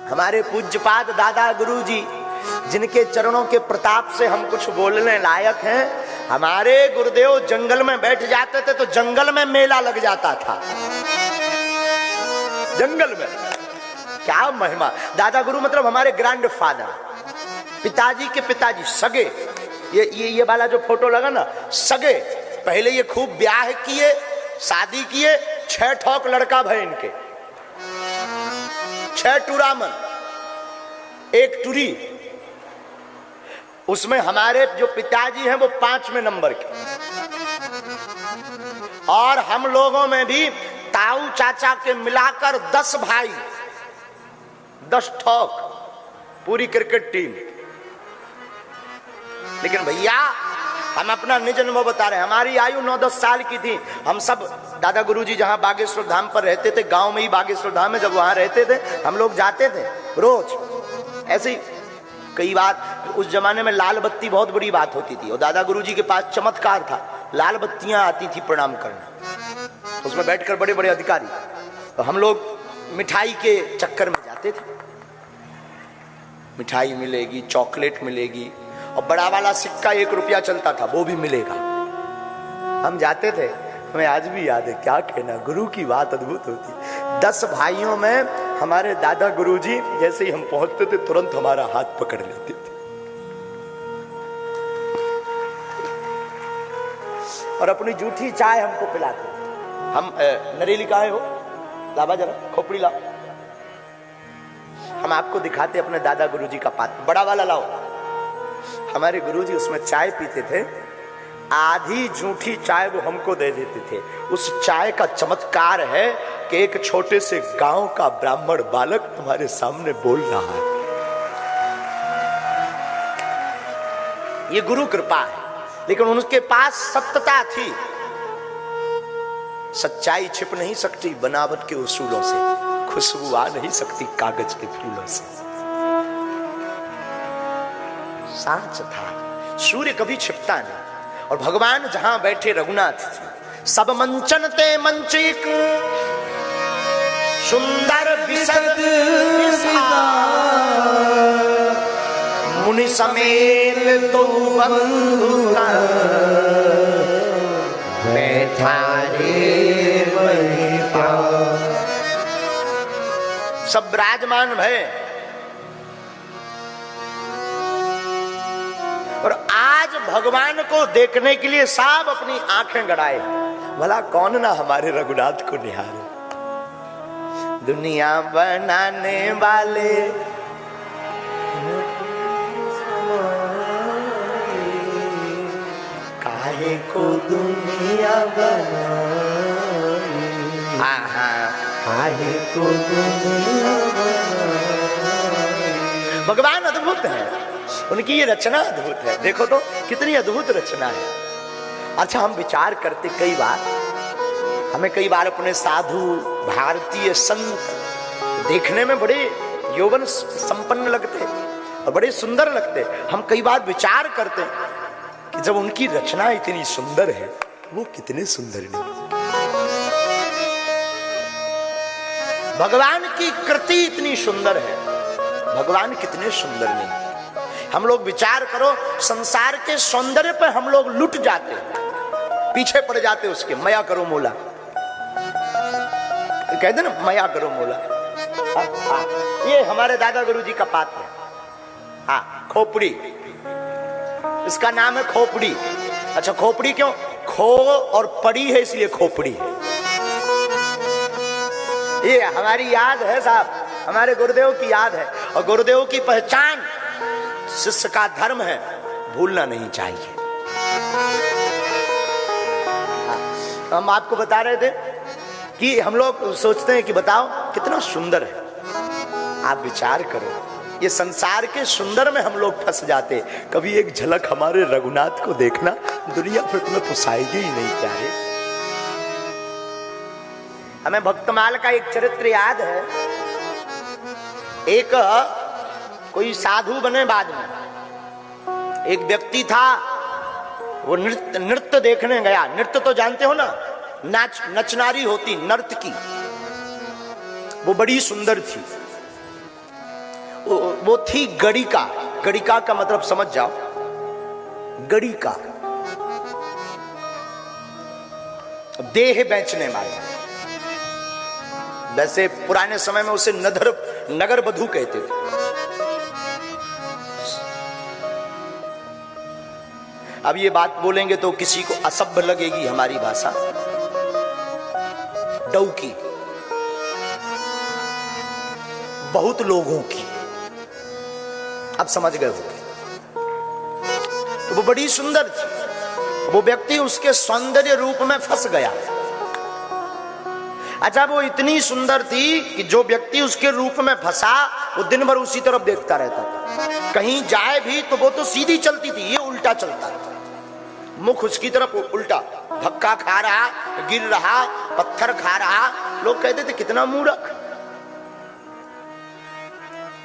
हमारे पूज्यपाद दादा गुरुजी, जिनके चरणों के प्रताप से हम कुछ बोलने लायक हैं, हमारे गुरुदेव जंगल में बैठ जाते थे तो जंगल में मेला लग जाता था। जंगल में क्या महिमा। दादा गुरु मतलब हमारे ग्रैंड फादर, पिताजी के पिताजी, सगे। ये वाला जो फोटो लगा ना, सगे। पहले ये खूब ब्याह किए, शादी किए, 6 ठोक लड़का भय इनके, 6 टूरामन, 1 टूरी। उसमें हमारे जो पिताजी हैं वो 5वें नंबर के, और हम लोगों में भी ताऊ चाचा के मिलाकर 10 भाई, 10 ठोक, पूरी क्रिकेट टीम। लेकिन भैया हम अपना निज अनुभव बता रहे हैं। हमारी आयु 9-10 साल की थी। हम सब दादा गुरुजी जहां बागेश्वर धाम पर रहते थे, गांव में ही बागेश्वर धाम है, जब वहां रहते थे हम लोग जाते थे रोज। ऐसे ही कई बार उस जमाने में लाल बत्ती बहुत बड़ी बात होती थी, और दादा गुरुजी के पास चमत्कार था, लाल बत्तियां आती थी प्रणाम करना, उसमें बैठकर बड़े बड़े अधिकारी, तो हम लोग मिठाई के चक्कर में जाते थे। मिठाई मिलेगी, चॉकलेट मिलेगी, और बड़ा वाला सिक्का 1 रुपया चलता था, वो भी मिलेगा। हम जाते थे, हमें आज भी याद है। क्या कहना, गुरु की बात अद्भुत होती। 10 भाइयों में हमारे दादा गुरुजी जैसे ही हम पहुंचते थे तुरंत हमारा हाथ पकड़ लेते थे, और अपनी जूठी चाय हमको पिलाते थे। हम नरेली कहाँ हो, लावा जरा खोपड़ी लाओ, हम आपको दिखाते अपने दादा गुरुजी का पात्र, बड़ा वाला लाओ। हमारे गुरुजी उसमें चाय पीते थे, आधी जूठी चाय वो हमको दे देते थे। उस चाय का चमत्कार है कि एक छोटे से गांव का ब्राह्मण बालक तुम्हारे सामने बोल रहा है। ये गुरु कृपा है। लेकिन उनके पास सत्यता थी। सच्चाई छिप नहीं सकती बनावट के उसूलों से, खुशबू आ नहीं सकती कागज के फूलों से। सांच था, सूर्य कभी छिपता नहीं। और भगवान जहां बैठे रघुनाथ जी, सब मंचन ते मंचिक सुंदर बिसद मुनि समेत तो बंधुका बैठा रे वहीं पास। सब विराजमान भय। और आज भगवान को देखने के लिए सब अपनी आंखें गड़ाए, भला कौन ना हमारे रघुनाथ को निहारे। दुनिया बनाने वाले काहे को दुनिया बनाई, काहे को दुनिया बनाई। भगवान अद्भुत है, उनकी ये रचना अद्भुत है। देखो तो कितनी अद्भुत रचना है। अच्छा, हम विचार करते कई बार, हमें कई बार अपने साधु भारतीय संत देखने में बड़े यौवन संपन्न लगते और बड़े सुंदर लगते। हम कई बार विचार करते कि जब उनकी रचना इतनी सुंदर है, वो कितने सुंदर नहीं। भगवान की कृति इतनी सुंदर है, भगवान कितने सुंदर नहीं। हम लोग विचार करो, संसार के सौंदर्य पे हम लोग लुट जाते, पीछे पड़ जाते उसके। मया करो मोला, कहते ना मया करो मोला। ये हमारे दादा गुरुजी का पात्र है। हाँ, खोपड़ी, इसका नाम है खोपड़ी। अच्छा, खोपड़ी क्यों? खो और पड़ी है इसलिए खोपड़ी है। ये हमारी याद है साहब, हमारे गुरुदेव की याद है। और गुरुदेव की पहचान शिष्य का धर्म है, भूलना नहीं चाहिए। हम आपको बता रहे थे कि हम लोग सोचते हैं कि बताओ कितना सुंदर है। आप विचार करो, ये संसार के सुंदर में हम लोग फंस जाते। कभी एक झलक हमारे रघुनाथ को देखना, दुनिया फिर तुम्हें पुसाएगी ही नहीं प्यारे। हमें भक्तमाल का एक चरित्र याद है। एक कोई साधु बने बाद में, एक व्यक्ति था, वो नृत्य देखने गया। नृत्य तो जानते हो ना, नचनारी होती, नर्तकी। वो बड़ी सुंदर थी। वो थी गड़िका। गड़िका का मतलब समझ जाओ, गड़िका देह बेचने वाला। वैसे पुराने समय में उसे नगर बधू कहते थे। अब ये बात बोलेंगे तो किसी को असभ्य लगेगी हमारी भाषा। डौकी बहुत लोगों की, अब समझ गए होंगे। तो वो बड़ी सुंदर थी, वो व्यक्ति उसके सौंदर्य रूप में फंस गया। अच्छा, वो इतनी सुंदर थी कि जो व्यक्ति उसके रूप में फंसा वो दिन भर उसी तरफ देखता रहता था। कहीं जाए भी तो वो तो सीधी चलती थी, ये उल्टा चलता था, मुख उसकी तरफ उल्टा, धक्का खा रहा, गिर रहा, पत्थर खा रहा। लोग कहते थे कितना मूर्ख।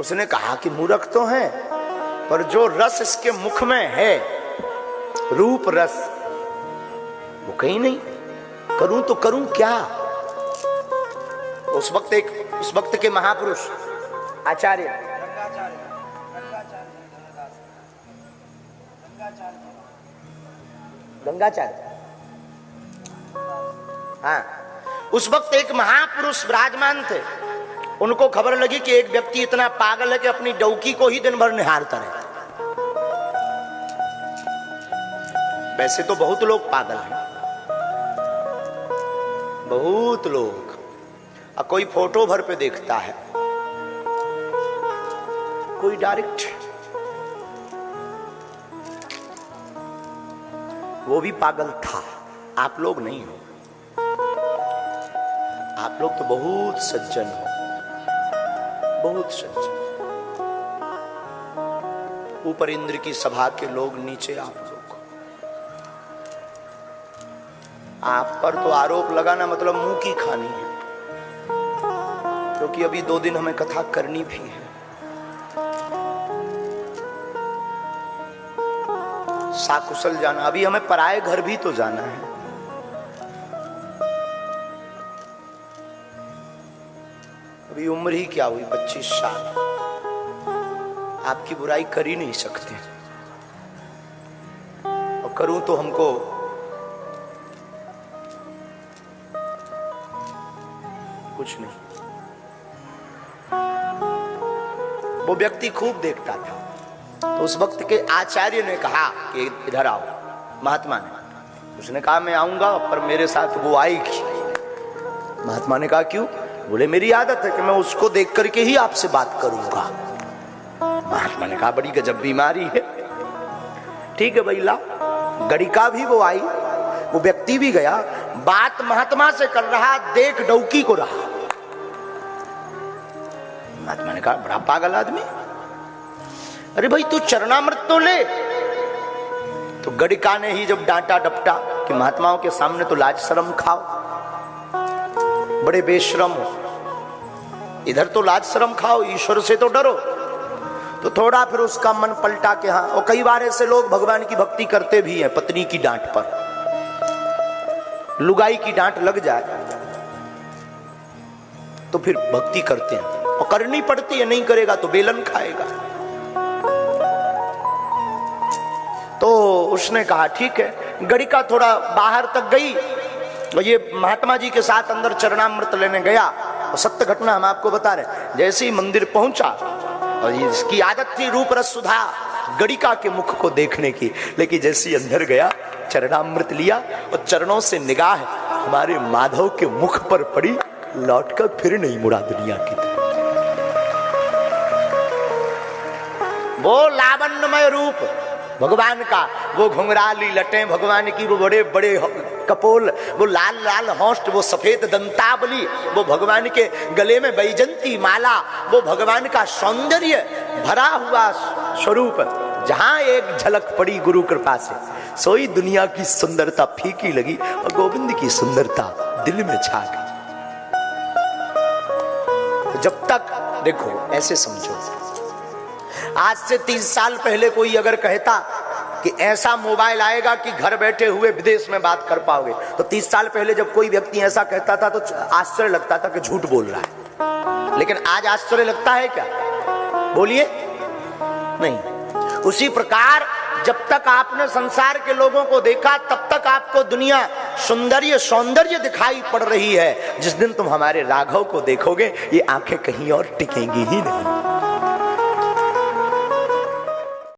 उसने कहा कि मूर्ख तो है, पर जो रस इसके मुख में है, रूप रस, वो कहीं नहीं। करूं तो करूं क्या। उस वक्त के महापुरुष आचार्य गंगाचार्य, हाँ, उस वक्त एक महापुरुष विराजमान थे। उनको खबर लगी कि एक व्यक्ति इतना पागल है कि अपनी डौकी को ही दिन भर निहारता रहता। वैसे तो बहुत लोग पागल हैं, बहुत लोग। अब कोई फोटो भर पे देखता है, कोई डायरेक्ट, वो भी पागल था। आप लोग नहीं हो, आप लोग तो बहुत सज्जन हो, बहुत सज्जन। ऊपर इंद्र की सभा के लोग, नीचे आप लोग। आप पर तो आरोप लगाना मतलब मुंह की खानी है, क्योंकि अभी 2 दिन हमें कथा करनी भी है। साकुशल जाना, अभी हमें पराये घर भी तो जाना है। अभी उम्र ही क्या हुई, 25 साल। आपकी बुराई कर ही नहीं सकते, और करूं तो हमको कुछ नहीं। वो व्यक्ति खूब देखता था। तो उस वक्त के आचार्य ने कहा कि इधर आओ। महात्मा ने, उसने कहा मैं आऊंगा, पर मेरे साथ वो आएगी। महात्मा ने कहा क्यों? बोले मेरी आदत है कि मैं उसको देख करके ही आपसे बात करूंगा। महात्मा ने कहा बड़ी गजब बीमारी है। ठीक है भाई, लाओ। गड़िका भी वो आई, वो व्यक्ति भी गया, बात महात्मा से कर रहा, देख डौकी को रहा। महात्मा ने कहा बड़ा पागल आदमी, अरे भाई तू चरणामृत तो ले। तो गड़िका ने ही जब डांटा डपटा कि महात्माओं के सामने तो लाज शर्म खाओ, बड़े बेशरम हो, इधर तो लाज शर्म खाओ, ईश्वर से तो डरो। तो थोड़ा फिर उसका मन पलटा के हाँ। और कई बार ऐसे लोग भगवान की भक्ति करते भी हैं, पत्नी की डांट पर। लुगाई की डांट लग जाए तो फिर भक्ति करते हैं, और करनी पड़ती है, नहीं करेगा तो बेलन खाएगा। तो उसने कहा ठीक है। गड़िका थोड़ा बाहर तक गई, और ये महात्मा जी के साथ अंदर चरणामृत लेने गया। और सत्य घटना हम आपको बता रहे। जैसे ही मंदिर पहुंचा, और इसकी आदत थी रूप रस सुधा गड़िका के मुख को देखने की, लेकिन जैसे ही अंदर गया, चरणामृत लिया और चरणों से निगाह हमारे माधव के मुख पर पड़ी, लौटकर फिर नहीं मुड़ा दुनिया की तरफ। वो लावण्यमय रूप भगवान का, वो घुंघराली लटें भगवान की, वो बड़े बड़े कपोल, वो लाल लाल होंठ, वो सफेद दंतावली, वो भगवान के गले में बैजंती माला, वो भगवान का सौंदर्य भरा हुआ स्वरूप, जहां एक झलक पड़ी गुरु कृपा से, सोई दुनिया की सुंदरता फीकी लगी, और गोविंद की सुंदरता दिल में छा गई। जब तक देखो, ऐसे समझो, आज से 30 साल पहले कोई अगर कहता कि ऐसा मोबाइल आएगा कि घर बैठे हुए विदेश में बात कर पाओगे, तो 30 साल पहले जब कोई व्यक्ति ऐसा कहता था तो आश्चर्य लगता था कि झूठ बोल रहा है। लेकिन आज आश्चर्य लगता है क्या? बोलिए नहीं। उसी प्रकार जब तक आपने संसार के लोगों को देखा तब तक आपको दुनिया सौंदर्य दिखाई पड़ रही है। जिस दिन तुम हमारे राघव को देखोगे ये आंखें कहीं और टिकेंगी ही नहीं।